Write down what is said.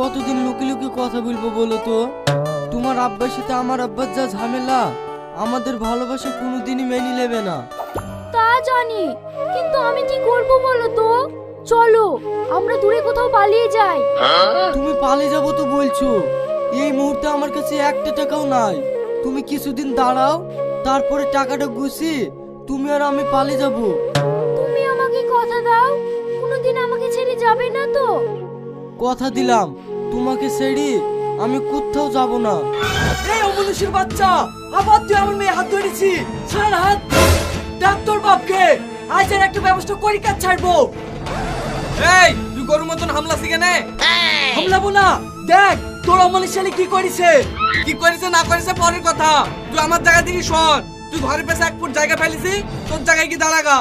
কতদিন লুকি লুকি কথা বলবো বলো তো? তোমার আব্বার সাথে আমার আব্বার যা ঝামেলা, আমাদের ভালোবাসা কোনোদিনই মেনে নেবে না। তা জানি, কিন্তু আমি কি করব বলো তো? চলো আমরা দূরে কোথাও পালিয়ে যাই। তুমি পালিয়ে যাবো তো বলছো, এই মুহূর্তে আমার কাছে একটা টাকাও নাই। তুমি কিছুদিন দাঁড়াও, তারপরে টাকাটা গুছিয়ে তুমি আর আমি পালিয়ে যাবো। তুমি আমাকে কথা দাও, কোনোদিন আমাকে ছেড়ে যাবে না তো? কথা দিলাম, তোমাকে ছেড়ে আমি কোথাও যাব না। এই অমনুষ্যের বাচ্চা, আবার তুই আমার মেয়ে হাত ধরেছি। ছাড় হাত, ডাক তোর বাপকে, আজ আর একটা ব্যবস্থা করি, কাজ ছাড়বো। এই তুই গরুর মতন হামলা শিখে নে। হামলাবো না, দেখ তোর অমনুষ্যালি কি করেছে। কি করেছে না করেছে পরের কথা, তুই আমার জায়গা থেকে সর। তুই ঘরের পেছনে 1 ফুট জায়গা ফেলেছি, তোর জায়গায় কি দাঁড়াগা।